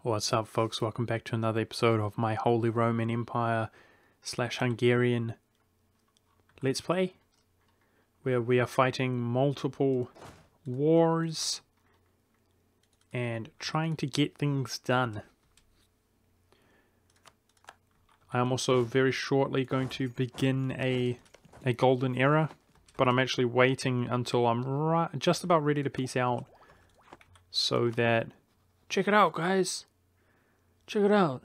What's up, folks? Welcome back to another episode of my Holy Roman Empire / Hungarian Let's Play, where we are fighting multiple wars and trying to get things done. I am also very shortly going to begin a golden era, but I'm actually waiting until I'm just about ready to peace out, so that... Check it out, guys! Check it out.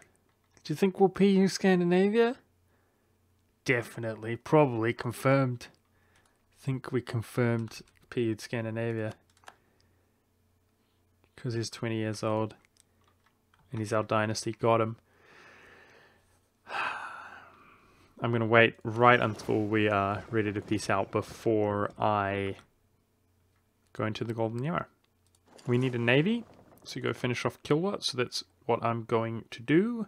Do you think we'll PU Scandinavia? Definitely. Probably confirmed. Think we confirmed PU'd Scandinavia. Because he's 20 years old. And he's our dynasty. Got him. I'm going to wait right until we are ready to peace out before I go into the golden era. We need a navy. So go finish off Kilwa. So that's what I'm going to do.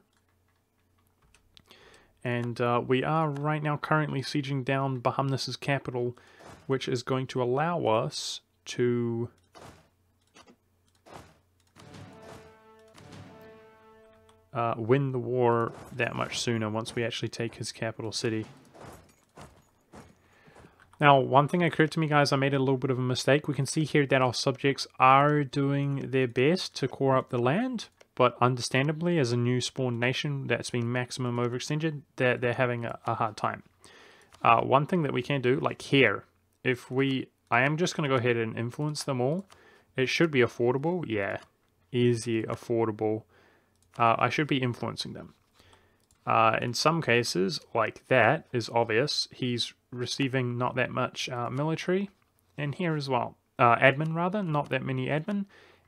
And we are right now currently sieging down Bahamnis's capital, which is going to allow us to win the war that much sooner once we actually take his capital city. Now, one thing occurred to me, guys, I made a little bit of a mistake. We can see here that our subjects are doing their best to core up the land, but understandably, as a new spawned nation that's been maximum overextended, they're having a hard time. One thing that we can do, like here, I am just going to go ahead and influence them all. It should be affordable. Yeah, easy, affordable. I should be influencing them. In some cases, like that, is obvious. He's receiving not that much military, and here as well. Admin, rather, not that many admin.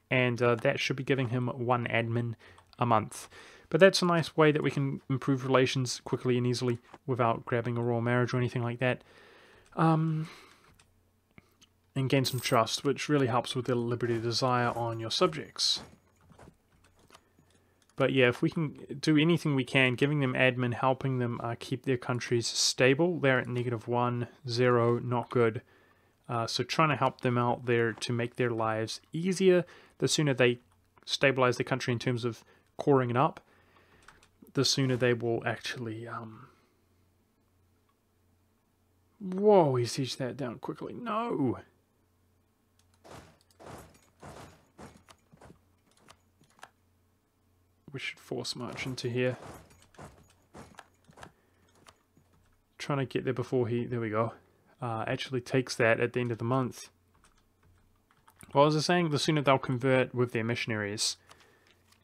And that should be giving him 1 admin a month. But that's a nice way that we can improve relations quickly and easily without grabbing a royal marriage or anything like that. And gain some trust, which really helps with the liberty desire on your subjects. But yeah, if we can do anything we can, giving them admin, helping them keep their countries stable. They're at -1, 0, not good. So trying to help them out there to make their lives easier. The sooner they stabilize the country in terms of coring it up, the sooner they will actually... Whoa, he sieged that down quickly. No! We should force march into here. Trying to get there before he... There we go. Actually takes that at the end of the month. What was I saying? The sooner they'll convert with their missionaries.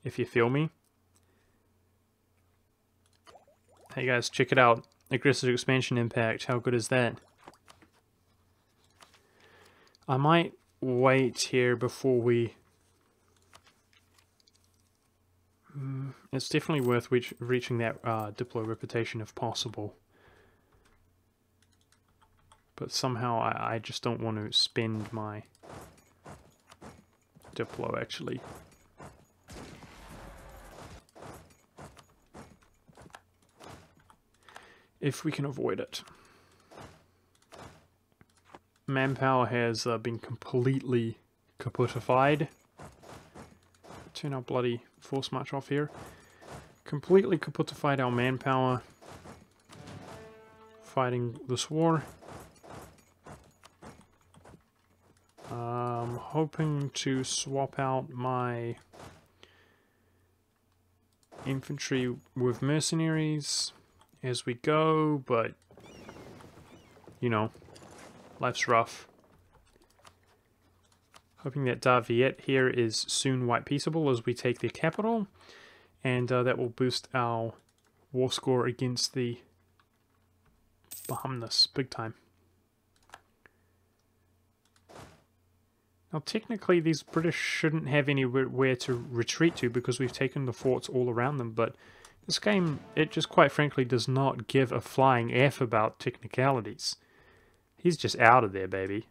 If you feel me. Hey guys, check it out. Aggressive expansion impact. How good is that? I might wait here before we... It's definitely worth reaching that Diplo reputation if possible. But somehow I just don't want to spend my Diplo, actually. If we can avoid it. Manpower has been completely kaputified. Turn our bloody force march off here. Completely kaputified our manpower. Fighting this war. I'm hoping to swap out my infantry with mercenaries as we go, but you know, life's rough. Hoping that Daviet here is soon white peaceable as we take their capital, and that will boost our war score against the Bahamnis big time. Now, technically, these British shouldn't have anywhere to retreat to because we've taken the forts all around them, but this game, it just quite frankly does not give a flying F about technicalities. He's just out of there, baby.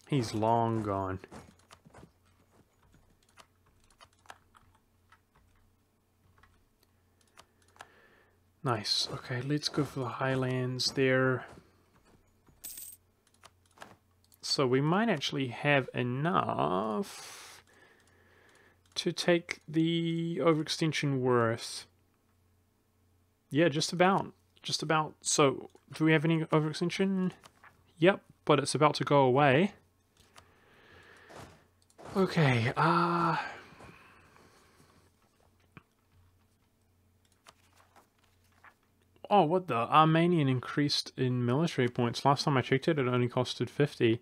He's long gone. Nice. Okay, let's go for the highlands there. So we might actually have enough to take the overextension worth? Yeah, just about. Just about. So, do we have any overextension? Yep, but it's about to go away. Okay, oh, what the? Armenian increased in military points. Last time I checked it, it only costed 50.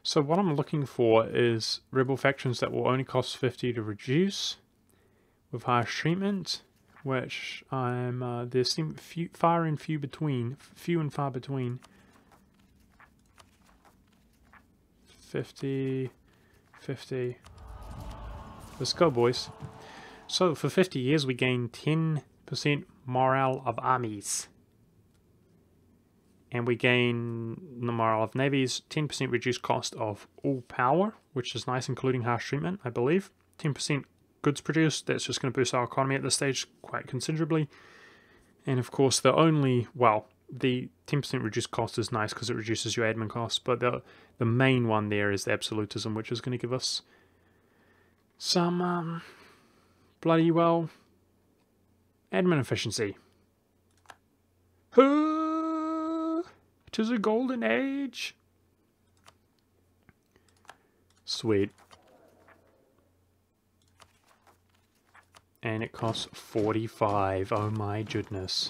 So what I'm looking for is rebel factions that will only cost 50 to reduce with harsh treatment, which there seem few and far between. 50, 50. Let's go, boys. So for 50 years, we gain 10% morale of armies. And we gain the morale of navies, 10% reduced cost of all power, which is nice, including harsh treatment, I believe. 10% goods produced, that's just going to boost our economy at this stage quite considerably. And of course, the 10% reduced cost is nice because it reduces your admin costs, but the main one there is the absolutism, which is going to give us some bloody well admin efficiency. 'Tis a golden age. Sweet. And it costs 45. Oh my goodness.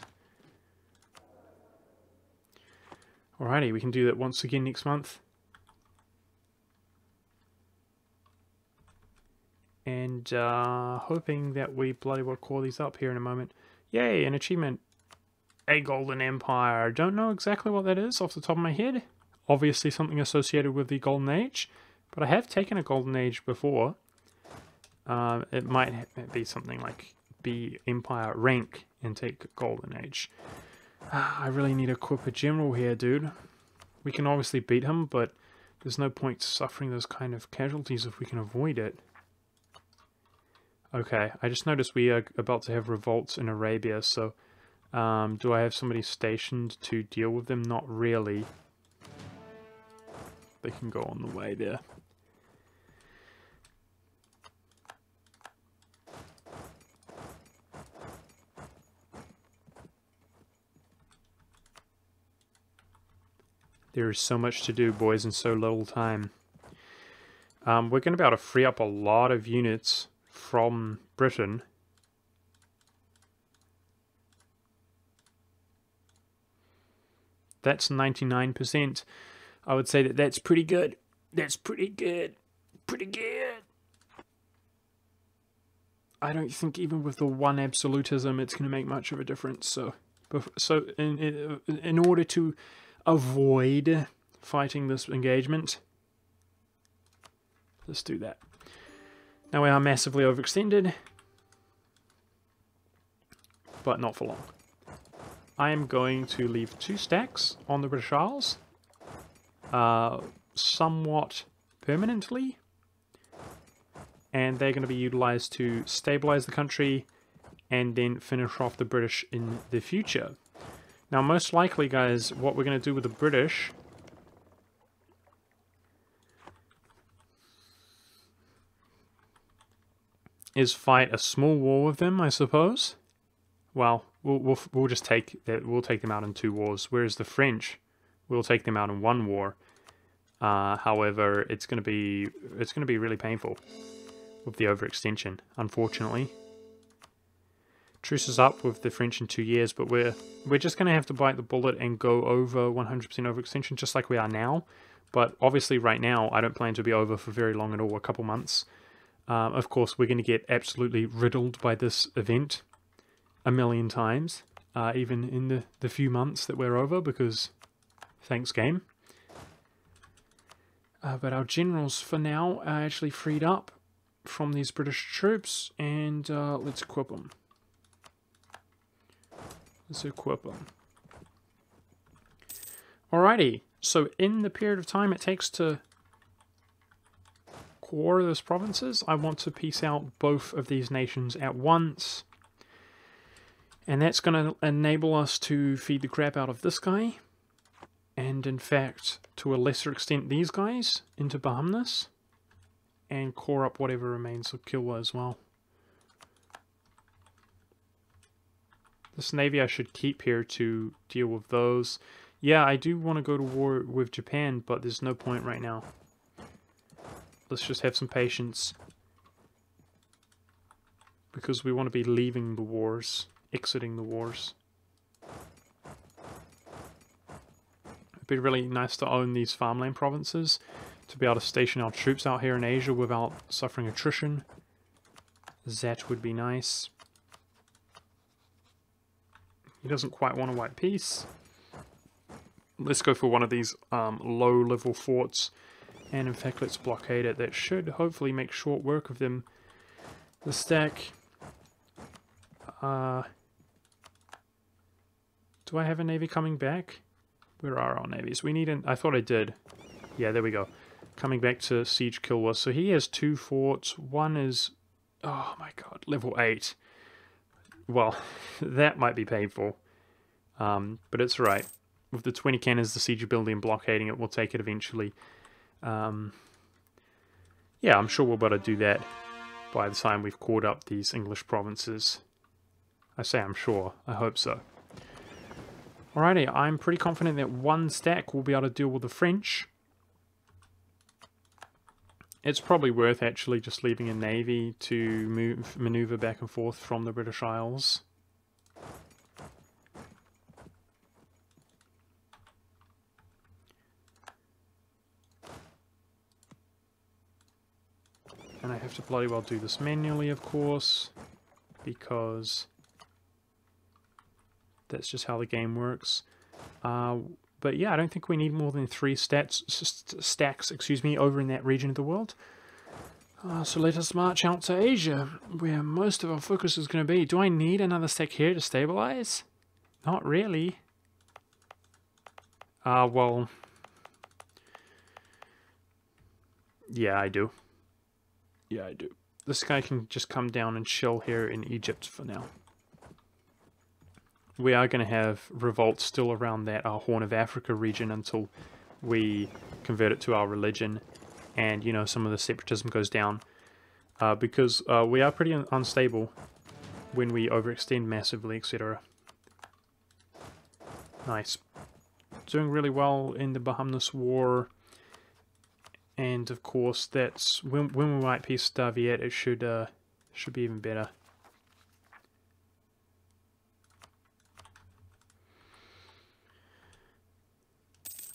Alrighty, we can do that once again next month. And hoping that we bloody well call these up here in a moment. Yay, an achievement. A Golden Empire. Don't know exactly what that is off the top of my head. Obviously something associated with the Golden Age. But I have taken a Golden Age before. It might be something like be Empire rank and take Golden Age. I really need to equip a general here, dude. We can obviously beat him, but there's no point suffering those kind of casualties if we can avoid it. Okay, I just noticed we are about to have revolts in Arabia, so do I have somebody stationed to deal with them? Not really. They can go on the way there. There is so much to do, boys, in so little time. We're going to be able to free up a lot of units from Britain. That's 99%. I would say that that's pretty good. That's pretty good. Pretty good. I don't think even with the one absolutism it's going to make much of a difference. So in order to avoid fighting this engagement, let's do that. Now we are massively overextended, but not for long. I am going to leave 2 stacks on the British Isles, somewhat permanently, and they're going to be utilized to stabilize the country and then finish off the British in the future. Now, most likely, guys, what we're going to do with the British is fight a small war with them, I suppose. Well, we'll just take that. We'll take them out in 2 wars. Whereas the French, we'll take them out in 1 war. However, it's going to be really painful with the overextension, unfortunately. Truce is up with the French in 2 years, but we're just going to have to bite the bullet and go over 100% overextension, just like we are now. But obviously, right now, I don't plan to be over for very long at all. A couple months. Of course, we're going to get absolutely riddled by this event a million times, even in the few months that we're over, because thanks game. But our generals for now are actually freed up from these British troops, and let's equip them. Let's equip them. Alrighty, so in the period of time it takes to core those provinces, I want to piece out both of these nations at once. And that's going to enable us to feed the crap out of this guy. And in fact, to a lesser extent, these guys into Bahamnas. And core up whatever remains of Kilwa as well. This navy I should keep here to deal with those. Yeah, I do want to go to war with Japan, but there's no point right now. Let's just have some patience. Because we want to be leaving the wars, exiting the wars. It'd be really nice to own these farmland provinces, to be able to station our troops out here in Asia without suffering attrition. That would be nice. He doesn't quite want a white peace. Let's go for one of these low-level forts. And in fact, let's blockade it. That should hopefully make short work of them. The stack... do I have a navy coming back? Where are our navies? We need an... I thought I did. Yeah, there we go. Coming back to siege Kilwa. So he has 2 forts. One is... oh my god, level 8. Well, that might be painful. But it's right. With the 20 cannons, the siege ability and blockading it, we'll take it eventually. Yeah, I'm sure we'll be able to do that by the time we've caught up these English provinces. I say I'm sure. I hope so. Alrighty, I'm pretty confident that one stack will be able to deal with the French. It's probably worth actually just leaving a navy to maneuver back and forth from the British Isles. And I have to bloody well do this manually, of course, because that's just how the game works. But yeah, I don't think we need more than 3 stacks, excuse me, over in that region of the world. So let us march out to Asia, where most of our focus is going to be. Do I need another stack here to stabilize? Not really. Well... yeah, I do. Yeah, I do. This guy can just come down and chill here in Egypt for now. We are going to have revolts still around that Horn of Africa region until we convert it to our religion and, you know, some of the separatism goes down. Because we are pretty unstable when we overextend massively, etc. Nice. Doing really well in the Bahamnas War. And, of course, that's... when we might peace Daviet, it should be even better.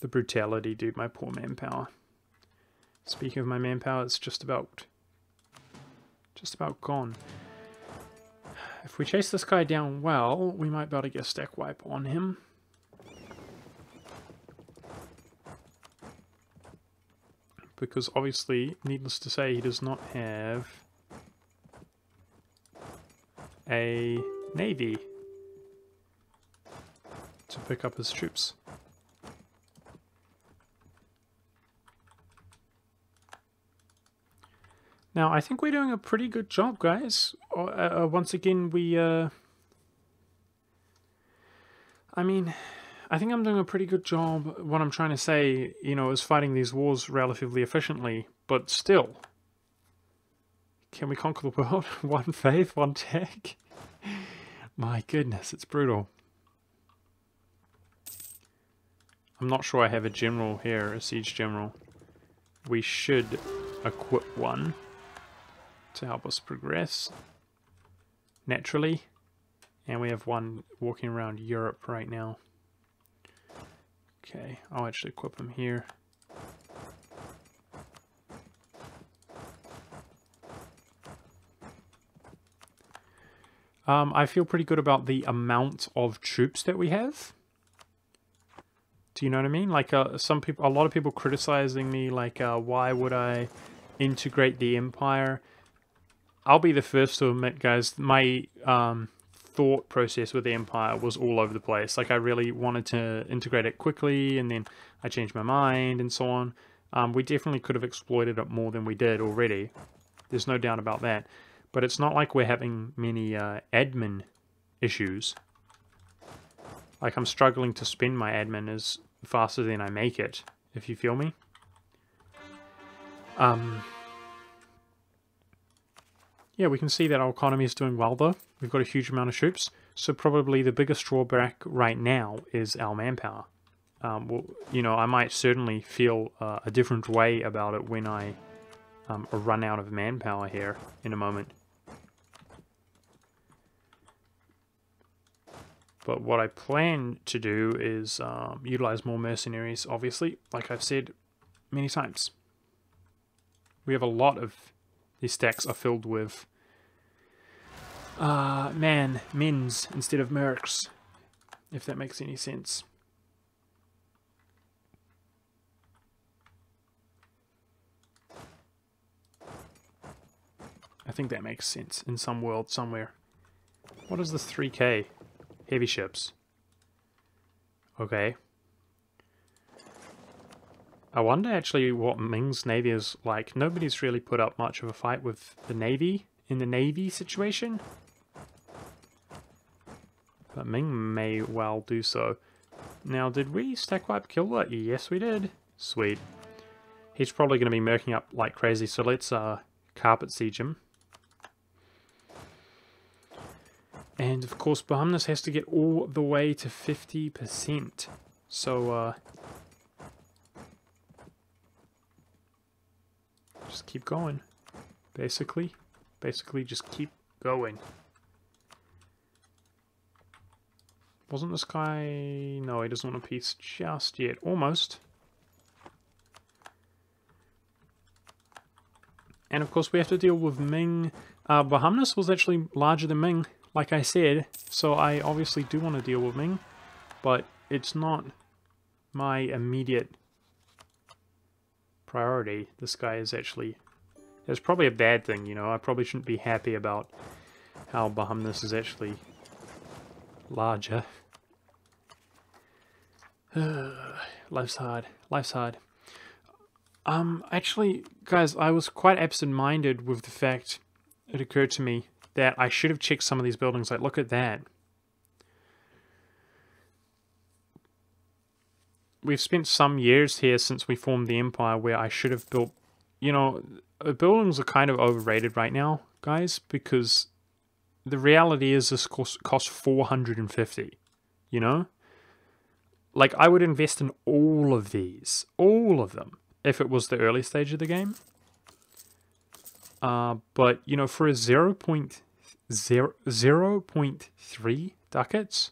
The brutality, dude, my poor manpower. Speaking of my manpower, it's just about gone. If we chase this guy down well, we might be able to get a stack wipe on him. Because obviously, needless to say, he does not have a navy to pick up his troops. Now, I think we're doing a pretty good job, guys. Once again, I mean, I think I'm doing a pretty good job. What I'm trying to say, you know, is fighting these wars relatively efficiently. But still, can we conquer the world? One faith, one tech? My goodness, it's brutal. I'm not sure I have a general here, a siege general. We should equip one to help us progress naturally, and we have one walking around Europe right now. Okay, I'll actually equip him here. I feel pretty good about the amount of troops that we have. Do you know what I mean? Like a lot of people criticizing me, like why would I integrate the Empire? I'll be the first to admit, guys, my thought process with the Empire was all over the place. Like, I really wanted to integrate it quickly, and then I changed my mind, and so on. We definitely could have exploited it more than we did already. There's no doubt about that. But it's not like we're having many admin issues. Like, I'm struggling to spend my admin as faster than I make it, if you feel me. Yeah, we can see that our economy is doing well though. We've got a huge amount of troops, so probably the biggest drawback right now is our manpower. Well, you know, I might certainly feel a different way about it when I run out of manpower here in a moment. But what I plan to do is utilize more mercenaries, obviously, like I've said many times. We have a lot of these stacks are filled with men's instead of mercs, if that makes any sense. I think that makes sense in some world somewhere. What is this 3K? Heavy ships. Okay. I wonder actually what Ming's navy is like. Nobody's really put up much of a fight with the navy in the navy situation. But Ming may well do so. Now, did we stack wipe kill that? Yes, we did. Sweet. He's probably going to be murking up like crazy, so let's carpet siege him. And of course, Bahamnes has to get all the way to 50%. So, just keep going. Basically just keep going. Wasn't this guy... No, he doesn't want a peace just yet. Almost. And of course, we have to deal with Ming. Bahamnes was actually larger than Ming, like I said. So I obviously do want to deal with Ming. But it's not my immediate priority. This guy is actually... It's probably a bad thing, you know. I probably shouldn't be happy about how Bahamnes is actually larger. Life's hard. Life's hard. Actually, guys, I was quite absent-minded with the fact it occurred to me that I should have checked some of these buildings. Like, look at that. We've spent some years here since we formed the Empire where I should have built... You know, buildings are kind of overrated right now, guys, because the reality is this costs 450, you know? Like, I would invest in all of these, all of them, if it was the early stage of the game. But, you know, for a 0.3 ducats,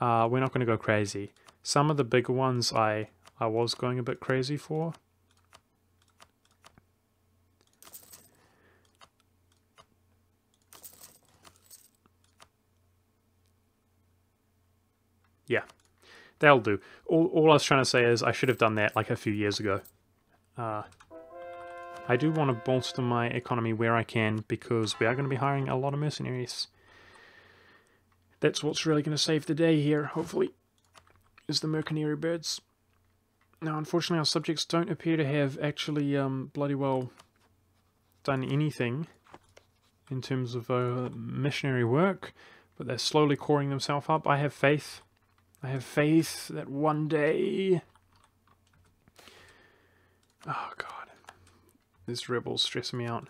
we're not going to go crazy. Some of the bigger ones I was going a bit crazy for. Yeah, that'll do. All I was trying to say is I should have done that like a few years ago. I do want to bolster my economy where I can because we are going to be hiring a lot of mercenaries. That's what's really going to save the day here, hopefully, is the mercenary birds. Now, unfortunately, our subjects don't appear to have actually bloody well done anything in terms of missionary work, but they're slowly coring themselves up. I have faith. I have faith that one day... Oh, God. This rebel's stressing me out.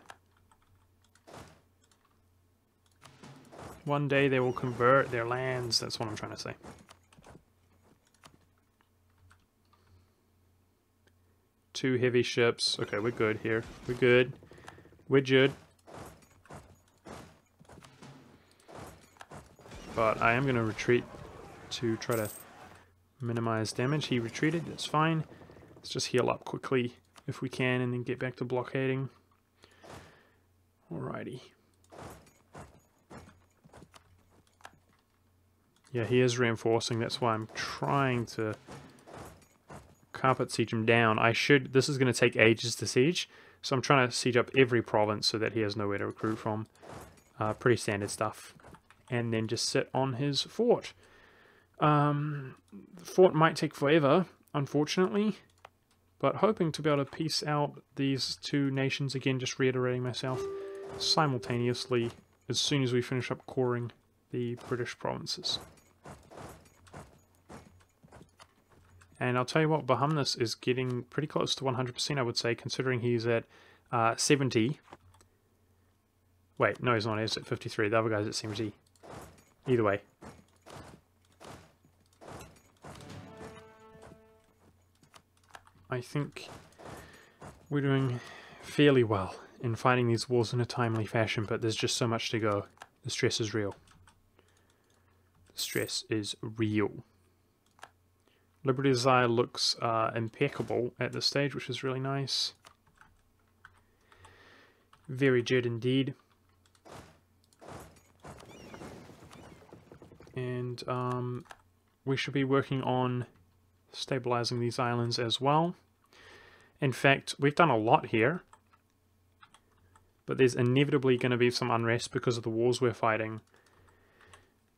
One day they will convert their lands. That's what I'm trying to say. Two heavy ships. Okay, we're good here. We're good. We're good. But I am going to retreat to try to minimize damage. He retreated, that's fine. Let's just heal up quickly if we can and then get back to blockading. Alrighty. Yeah, he is reinforcing, that's why I'm trying to carpet siege him down. This is going to take ages to siege, so I'm trying to siege up every province so that he has nowhere to recruit from. Pretty standard stuff. And then just sit on his fort. The fort might take forever, unfortunately, but hoping to be able to piece out these two nations, again, just reiterating myself, simultaneously as soon as we finish up coring the British provinces. And I'll tell you what, Bahamnes is getting pretty close to 100%, I would say, considering he's at 70. Wait, no, he's not. He's at 53. The other guy's at 70. Either way. I think we're doing fairly well in fighting these wars in a timely fashion, but there's just so much to go. The stress is real. The stress is real. Liberty Desire looks impeccable at this stage, which is really nice. Very good indeed. And we should be working on stabilizing these islands as well. In fact, we've done a lot here, but there's inevitably going to be some unrest because of the wars we're fighting.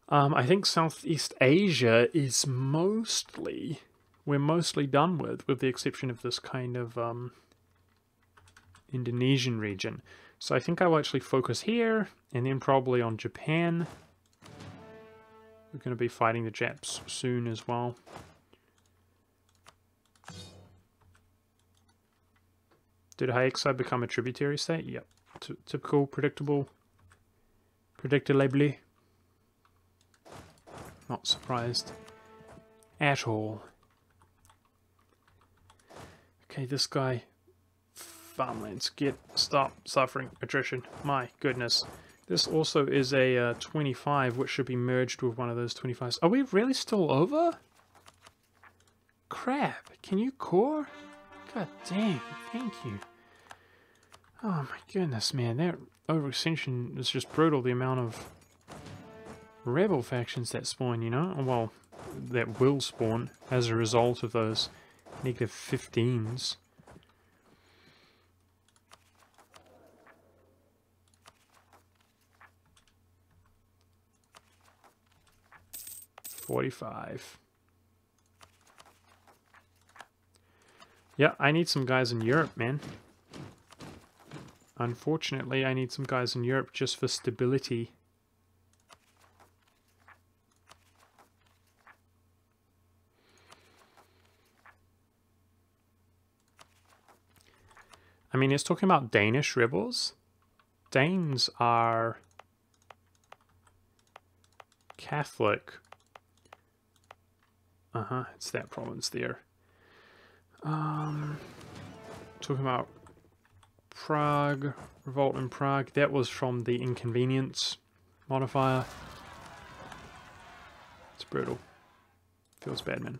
I think Southeast Asia is we're mostly done with the exception of this kind of Indonesian region. So I think I will actually focus here, and then probably on Japan. We're going to be fighting the Japs soon as well. Did Hayakusai become a tributary state? Yep. Typical, predictable, predictably. Not surprised at all. Okay, this guy. Farmlands, stop suffering attrition. My goodness. This also is a 25, which should be merged with one of those 25s. Are we really still over? Crap, can you core? God dang, thank you. Oh my goodness, man, that overextension is just brutal, the amount of rebel factions that spawn, you know? Well, that will spawn as a result of those negative 15s. Yeah, I need some guys in Europe, man. Unfortunately, I need some guys in Europe just for stability. I mean, it's talking about Danish rebels. Danes are Catholic. It's that province there. Talking about Prague, revolt in Prague. That was from the inconvenience modifier. It's brutal. Feels bad, man.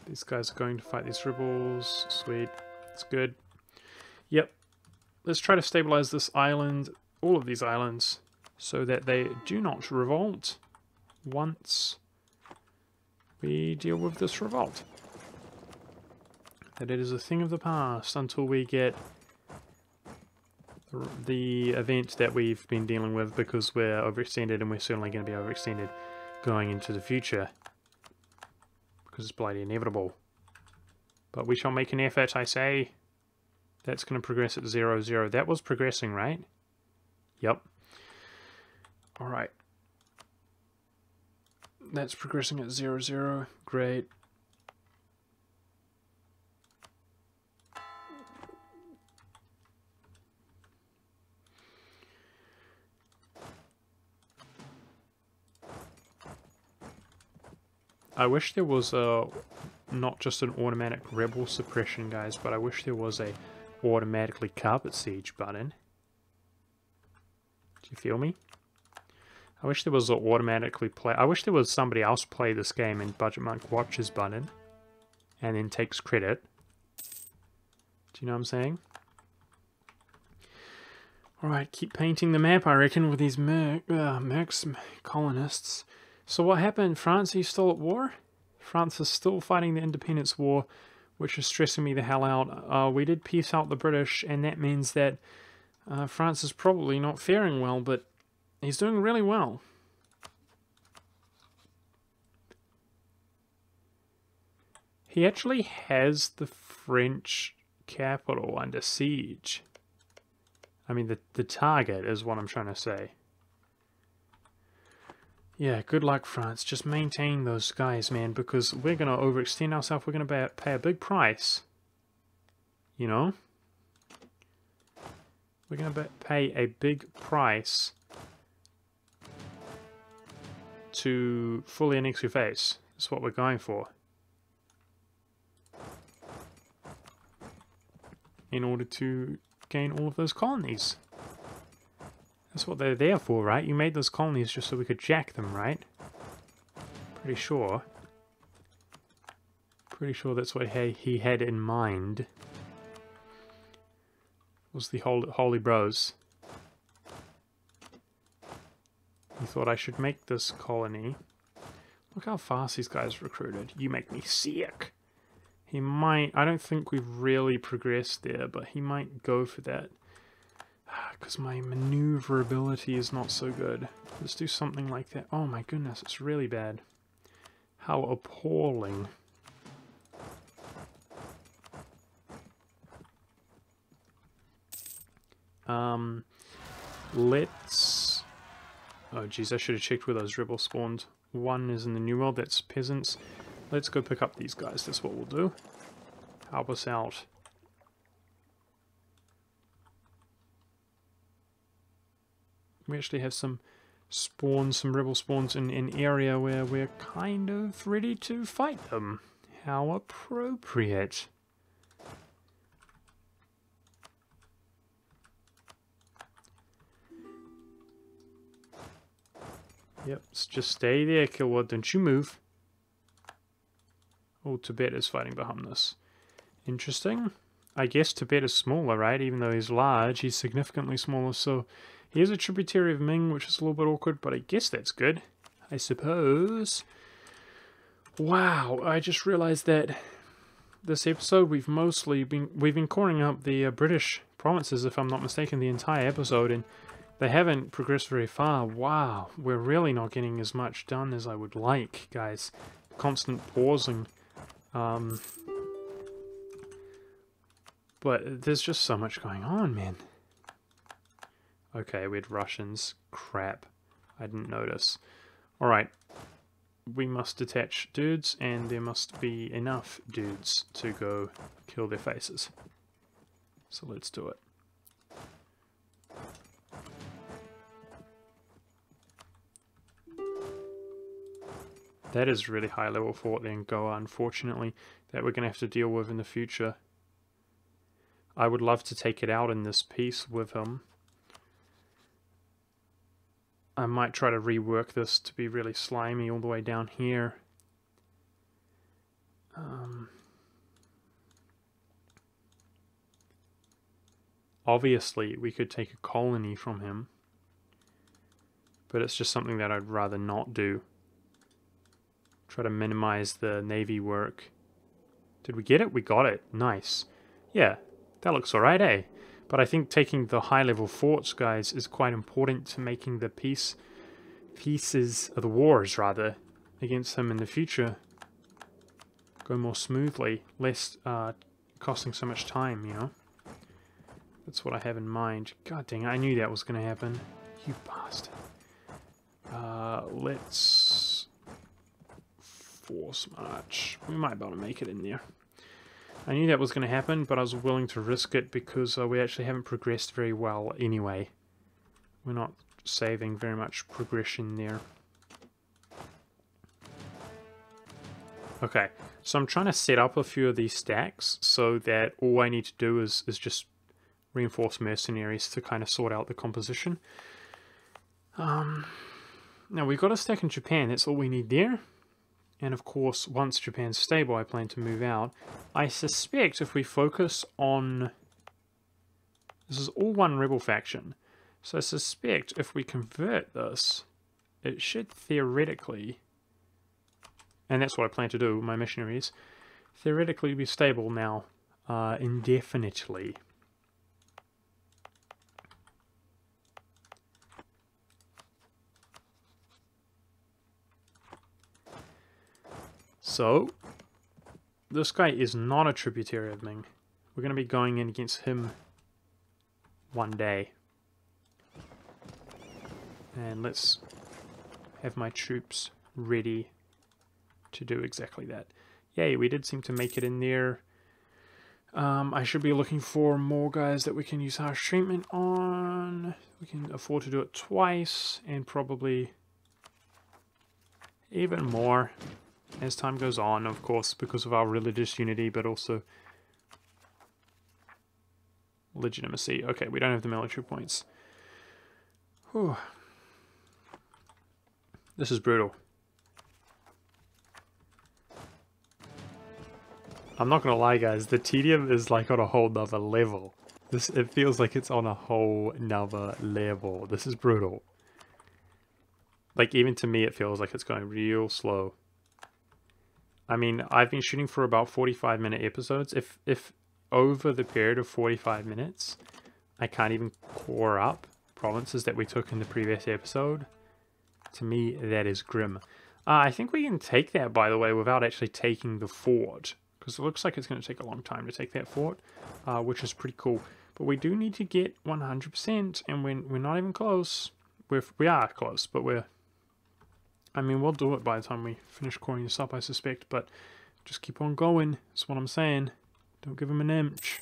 These guys are going to fight these rebels. Sweet. It's good. Yep. Let's try to stabilize this island, all of these islands, so that they do not revolt once we deal with this revolt. That it is a thing of the past until we get the event that we've been dealing with, because we're overextended, and we're certainly going to be overextended going into the future, because it's bloody inevitable. But we shall make an effort, I say. That's going to progress at 0-0. That was progressing, right? Yep. Alright. That's progressing at 0-0. Great. I wish there was a, not just an automatic rebel suppression, guys, but I wish there was a automatically carpet siege button. Do you feel me? I wish there was an automatically play. I wish there was somebody else play this game and Budget Monk watches button and then takes credit. Do you know what I'm saying? Alright, keep painting the map, I reckon, with these mercs, colonists. So what happened? France, are you still at war? France is still fighting the independence war, which is stressing me the hell out. We did peace out the British, and that means that France is probably not faring well, but he's doing really well. He actually has the French capital under siege. I mean, the target is what I'm trying to say. Yeah, good luck, France. Just maintain those guys, man, because we're going to overextend ourselves. We're going to pay a big price. You know? We're going to pay a big price to fully annex your face. That's what we're going for. In order to gain all of those colonies. That's what they're there for, right? You made those colonies just so we could jack them, right? Pretty sure. Pretty sure that's what he had in mind. Was the Holy Bros. He thought I should make this colony. Look how fast these guys recruited. You make me sick. He might... I don't think we've really progressed there, but he might go for that. Because my maneuverability is not so good. Let's do something like that. Oh my goodness, it's really bad. How appalling. Let's... Oh geez, I should have checked where those rebels spawned. One is in the New World, that's peasants. Let's go pick up these guys, that's what we'll do. Help us out. We actually have some spawns, some rebel spawns in an area where we're kind of ready to fight them. How appropriate. Yep, just stay there, Kilwood, don't you move. Oh, Tibet is fighting behind this. Interesting. I guess Tibet is smaller, right? Even though he's large, he's significantly smaller, so he is a tributary of Ming, which is a little bit awkward, but I guess that's good. I suppose. Wow, I just realized that this episode we've been calling up the British provinces, if I'm not mistaken, the entire episode, and they haven't progressed very far. Wow, we're really not getting as much done as I would like, guys. Constant pausing. But there's just so much going on, man. Okay, we had Russians. Crap. I didn't notice. Alright. We must detach dudes, and there must be enough dudes to go kill their faces. So let's do it. That is really high level for what the Angoa, unfortunately, that we're going to have to deal with in the future. I would love to take it out in this piece with him. I might try to rework this to be really slimy all the way down here. Obviously, we could take a colony from him, but it's just something that I'd rather not do. Try to minimize the navy work. Did we get it? We got it. Nice. Yeah, that looks alright, eh? But I think taking the high-level forts, guys, is quite important to making the pieces of the wars, rather, against him in the future go more smoothly, less costing so much time, you know? That's what I have in mind. God dang it, I knew that was going to happen. You bastard. Let's force march. We might be able to make it in there. I knew that was going to happen, but I was willing to risk it because we actually haven't progressed very well anyway. We're not saving very much progression there. Okay, so I'm trying to set up a few of these stacks so that all I need to do is just reinforce mercenaries to kind of sort out the composition. Now we've got a stack in Japan, that's all we need there. And of course, once Japan's stable, I plan to move out. I suspect if we focus on... This is all one rebel faction. So I suspect if we convert this, it should theoretically... And that's what I plan to do with my missionaries. Theoretically be stable now, indefinitely. So, this guy is not a tributary of Ming. We're going to be going in against him one day. And let's have my troops ready to do exactly that. Yay, we did seem to make it in there. I should be looking for more guys that we can use harsh treatment on. We can afford to do it twice, and probably even more as time goes on, of course, because of our religious unity, but also legitimacy. Okay, we don't have the military points. Whew. This is brutal. I'm not gonna lie, guys, the tedium is like on a whole nother level. It feels like it's on a whole nother level. This is brutal. Like, even to me, it feels like it's going real slow. I mean, I've been shooting for about 45-minute episodes. If over the period of 45 minutes, I can't even core up provinces that we took in the previous episode, to me, that is grim. I think we can take that, by the way, without actually taking the fort. Because it looks like it's going to take a long time to take that fort, which is pretty cool. But we do need to get 100%, and we're not even close. We are close, but I mean, we'll do it by the time we finish coring this up, I suspect. But just keep on going. That's what I'm saying. Don't give him an inch.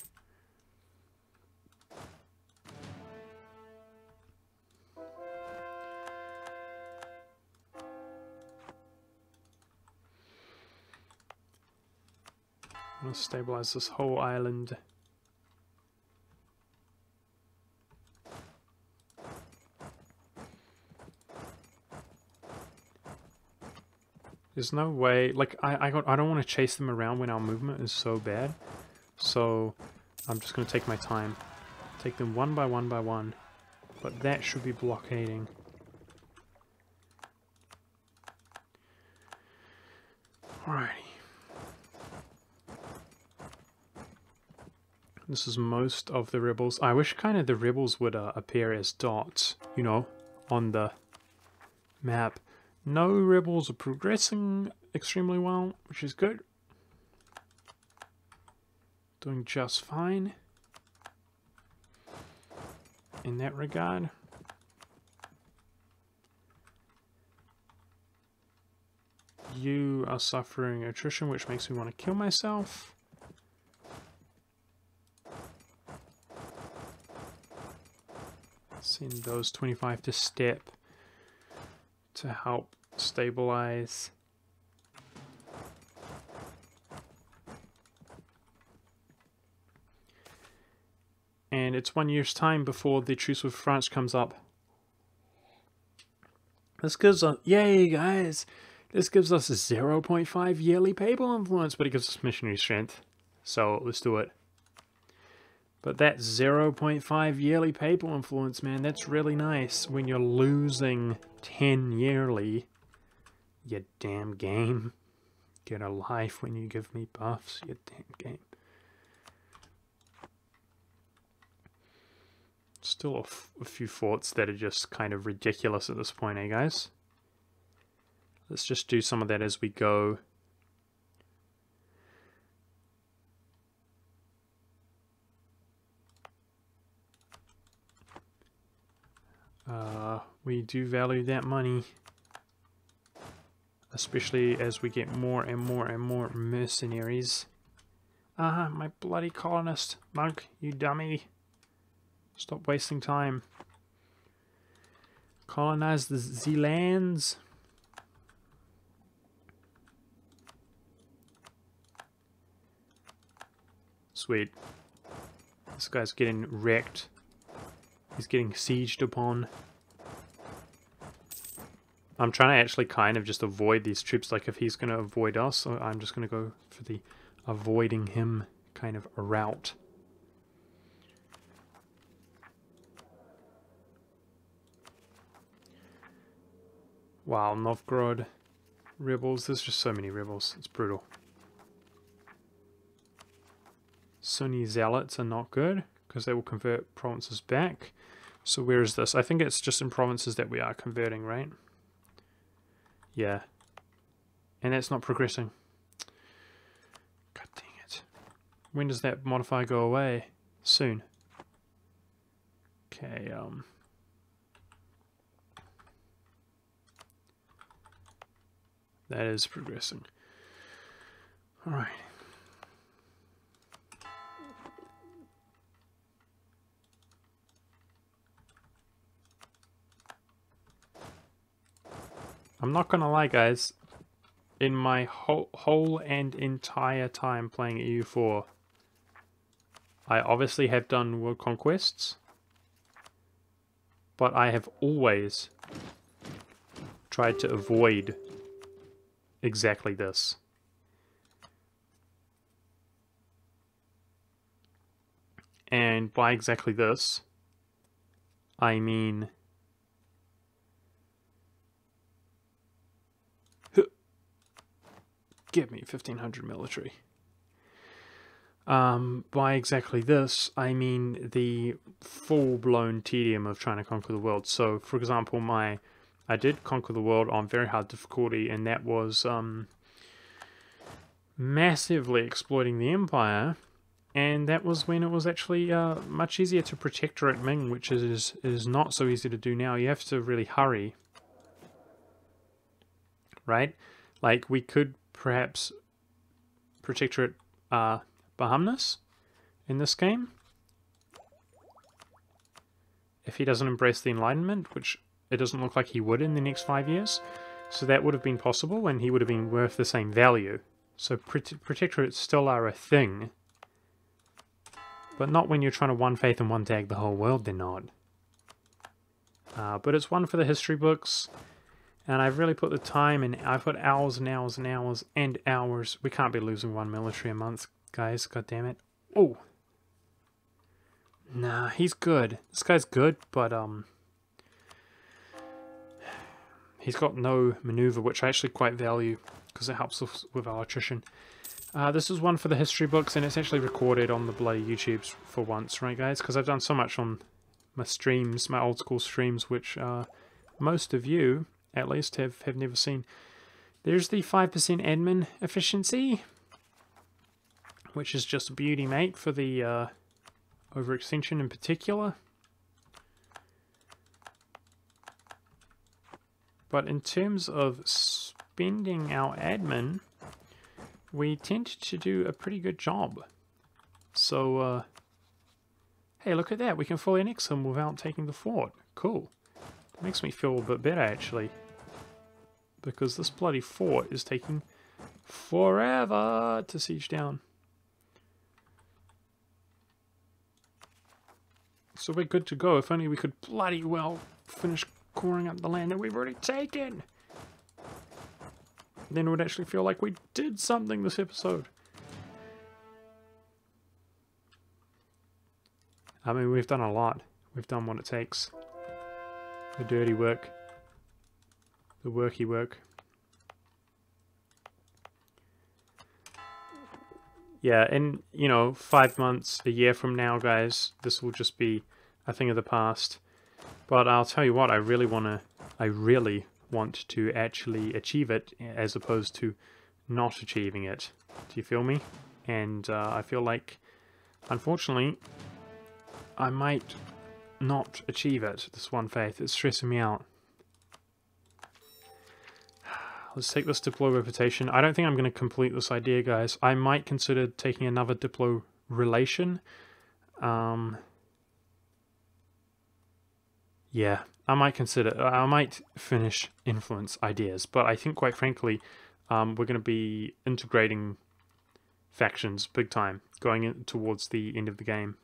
I'm going to stabilize this whole island. There's no way, like, I don't want to chase them around when our movement is so bad. So I'm just going to take my time. Take them one by one by one. But that should be blockading. Alrighty. This is most of the rebels. I wish kind of the rebels would appear as dots, you know, on the map. No rebels are progressing extremely well, which is good. Doing just fine in that regard. You are suffering attrition, which makes me want to kill myself. Send those 25 to step to help stabilize. And it's 1 year's time before the truce with France comes up. This gives us, yay guys, this gives us a 0.5 yearly papal influence, but it gives us missionary strength. So let's do it. But that 0.5 yearly papal influence, man, that's really nice when you're losing 10 yearly. You damn game. Get a life when you give me buffs, you damn game. Still a few forts that are just kind of ridiculous at this point, eh guys? Let's just do some of that as we go. We do value that money, especially as we get more and more and more mercenaries. My bloody colonist. Monk, you dummy. Stop wasting time. Colonize the lands. Sweet. This guy's getting wrecked. He's getting sieged upon. I'm trying to actually kind of just avoid these troops. Like, if he's going to avoid us, I'm just going to go for the avoiding him kind of a route. Wow, Novgorod rebels. There's just so many rebels. It's brutal. Sunni zealots are not good because they will convert provinces back. So where is this? I think it's just in provinces that we are converting, right? Yeah. And that's not progressing. God dang it. When does that modifier go away? Soon. Okay, that is progressing. Alright. I'm not gonna lie, guys. In my whole and entire time playing EU4, I obviously have done world conquests, but I have always tried to avoid exactly this. And by exactly this, I mean give me 1500 military. By exactly this, I mean the full-blown tedium of trying to conquer the world. So, for example, I did conquer the world on very hard difficulty, and that was massively exploiting the Empire, and that was when it was actually much easier to protectorate Ming, which is not so easy to do now. You have to really hurry, right? Like, we could perhaps protectorate Bahamnas in this game if he doesn't embrace the Enlightenment, which it doesn't look like he would in the next 5 years. So that would have been possible, and he would have been worth the same value. So protectorates still are a thing, but not when you're trying to one faith and one tag the whole world. They're not. But it's one for the history books. And I've really put the time in. I've put hours and hours and hours and hours. We can't be losing one military a month, guys. God damn it. Oh. Nah, he's good. This guy's good, but he's got no maneuver, which I actually quite value because it helps us with our attrition. This is one for the history books, and it's actually recorded on the bloody YouTubes for once, right, guys? Because I've done so much on my streams, my old school streams, which most of you at least have never seen. There's the 5% admin efficiency, which is just a beauty, mate, for the overextension in particular. But in terms of spending our admin, we tend to do a pretty good job. So, hey, look at that. We can fully annex him without taking the fort. Cool. Makes me feel a bit better, actually. Because this bloody fort is taking forever to siege down. So we're good to go. If only we could bloody well finish coring up the land that we've already taken. Then it would actually feel like we did something this episode. I mean, we've done a lot. We've done what it takes. The dirty work. The worky work. Yeah, and, you know, 5 months, a year from now, guys, this will just be a thing of the past. But I'll tell you what, I really want to actually achieve it, as opposed to not achieving it. Do you feel me? And I feel like, unfortunately, I might not achieve it, this one faith. It's stressing me out. Let's take this Diplo reputation. I don't think I'm going to complete this idea, guys. I might consider taking another Diplo relation. Yeah, I might finish influence ideas, but I think, quite frankly, we're going to be integrating factions big time, going in towards the end of the game.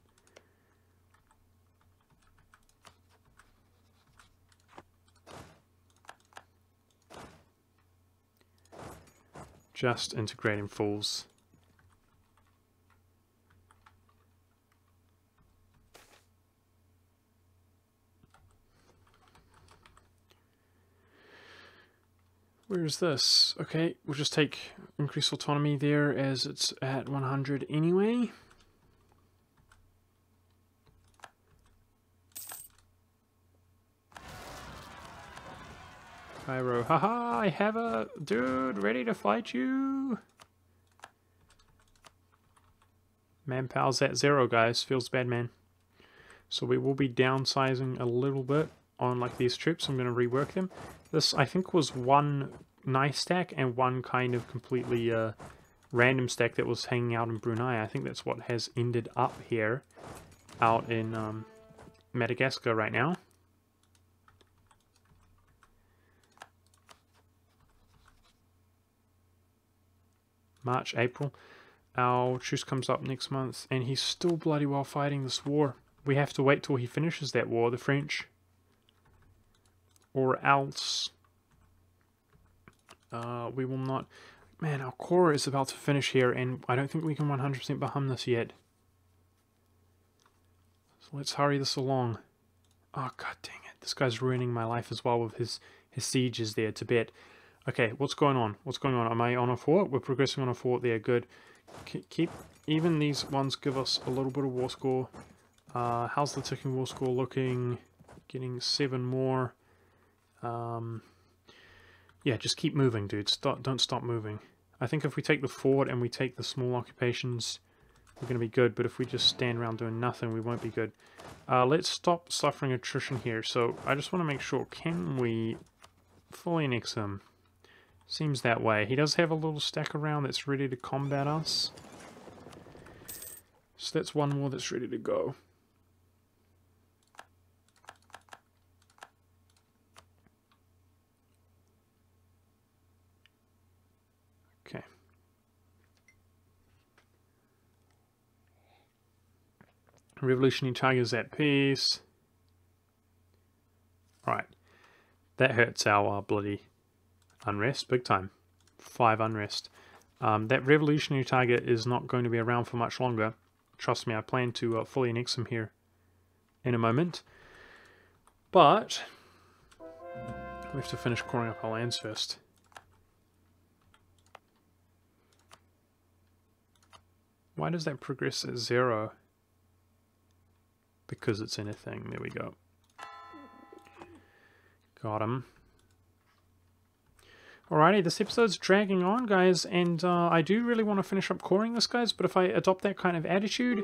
Just integrating fools. Where is this? Okay, we'll just take increased autonomy there as it's at 100 anyway. Cairo, haha, I have a dude ready to fight you. Manpower's at 0, guys. Feels bad, man. So we will be downsizing a little bit on like these troops. I'm going to rework them. This, I think, was 1 nice stack and one kind of completely random stack that was hanging out in Brunei. I think that's what has ended up here out in Madagascar right now. March, April. Our truce comes up next month, and he's still bloody well fighting this war. We have to wait till he finishes that war, the French. Or else we will not... Man, our core is about to finish here, and I don't think we can 100% behum this yet. So let's hurry this along. Oh, god dang it. This guy's ruining my life as well with his sieges there, Tibet. Okay, what's going on? What's going on? Am I on a fort? We're progressing on a fort there, good. Keep... Even these ones give us a little bit of war score. How's the ticking war score looking? Getting 7 more. Yeah, just keep moving, dude. Don't stop moving. I think if we take the fort and we take the small occupations, we're going to be good. But if we just stand around doing nothing, we won't be good. Let's stop suffering attrition here. So I just want to make sure, can we fully annex him? Seems that way. He does have a little stack around that's ready to combat us. So that's one more that's ready to go. Okay. Revolutionary Tigers at peace. Right. That hurts our bloody unrest, big time. 5 unrest. That revolutionary tiger is not going to be around for much longer. Trust me, I plan to fully annex him here in a moment. But we have to finish coring up our lands first. Why does that progress at 0? Because it's in a thing. There we go. Got him. Alrighty, this episode's dragging on, guys, and I do really want to finish up coring this, guys, but if I adopt that kind of attitude,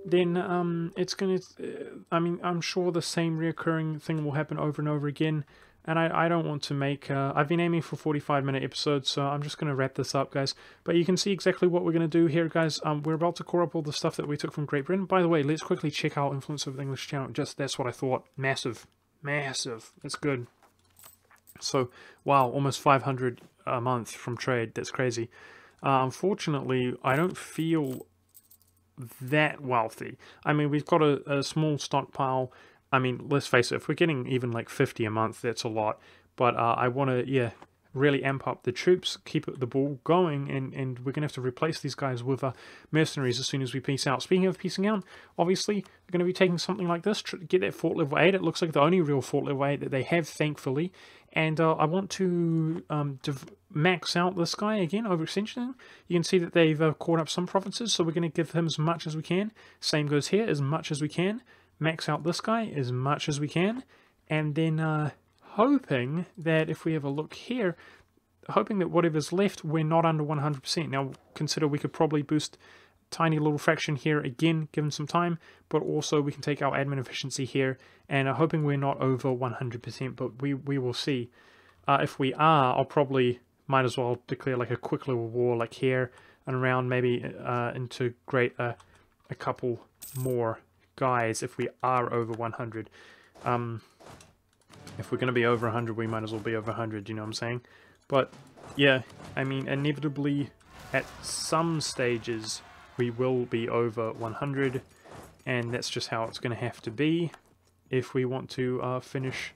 then it's going to... I mean, I'm sure the same reoccurring thing will happen over and over again, and I don't want to make... I've been aiming for 45-minute episodes, so I'm just going to wrap this up, guys. But you can see exactly what we're going to do here, guys. We're about to core up all the stuff that we took from Great Britain. By the way, let's quickly check out influence over the English Channel. That's what I thought. Massive. Massive. That's good. So, wow, almost 500 a month from trade. That's crazy. Unfortunately, I don't feel that wealthy. I mean, we've got a small stockpile. I mean, let's face it, if we're getting even like 50 a month, that's a lot. But I want to, yeah, really amp up the troops, keep the ball going, and we're going to have to replace these guys with mercenaries as soon as we peace out. Speaking of peacing out, obviously, we're going to be taking something like this, to get that fort level 8. It looks like the only real fort level 8 that they have, thankfully. And I want to max out this guy again, overextension. You can see that they've caught up some provinces, so we're going to give him as much as we can. Same goes here, as much as we can. Max out this guy as much as we can. And then hoping that if we have a look here, hoping that whatever's left, we're not under 100%. Now, consider we could probably boost tiny little fraction here again, given some time, but also we can take our admin efficiency here, and hoping we're not over 100%, but we will see. If we are, I'll probably might as well declare like a quick little war like here and around, maybe integrate a couple more guys if we are over 100. If we're going to be over 100, we might as well be over 100, you know what I'm saying? But yeah, I mean, inevitably at some stages we will be over 100, and that's just how it's going to have to be if we want to finish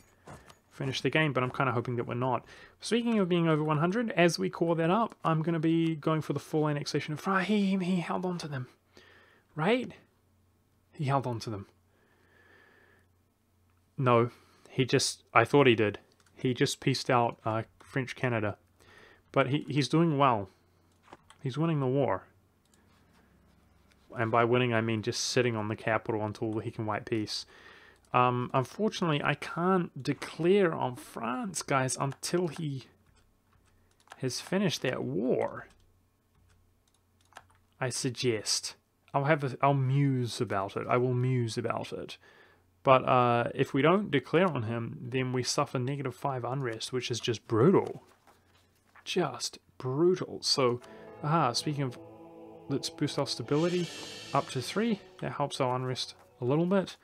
the game, but I'm kind of hoping that we're not. Speaking of being over 100, as we core that up, I'm going to be going for the full annexation of France. He held on to them, right? He held on to them. No, I thought he did. He just pieced out French Canada, but he's doing well. He's winning the war. And by winning, I mean just sitting on the capital until he can wipe peace. Unfortunately, I can't declare on France, guys, until he has finished that war. I suggest. I'll muse about it. I will muse about it. But if we don't declare on him, then we suffer -5 unrest, which is just brutal. just brutal. So, speaking of, let's boost our stability up to 3. That helps our unrest a little bit.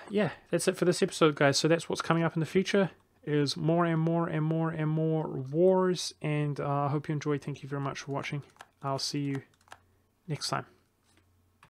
Yeah, that's it for this episode, guys. So that's what's coming up in the future, is more and more and more and more wars. And I hope you enjoyed. Thank you very much for watching. I'll see you next time.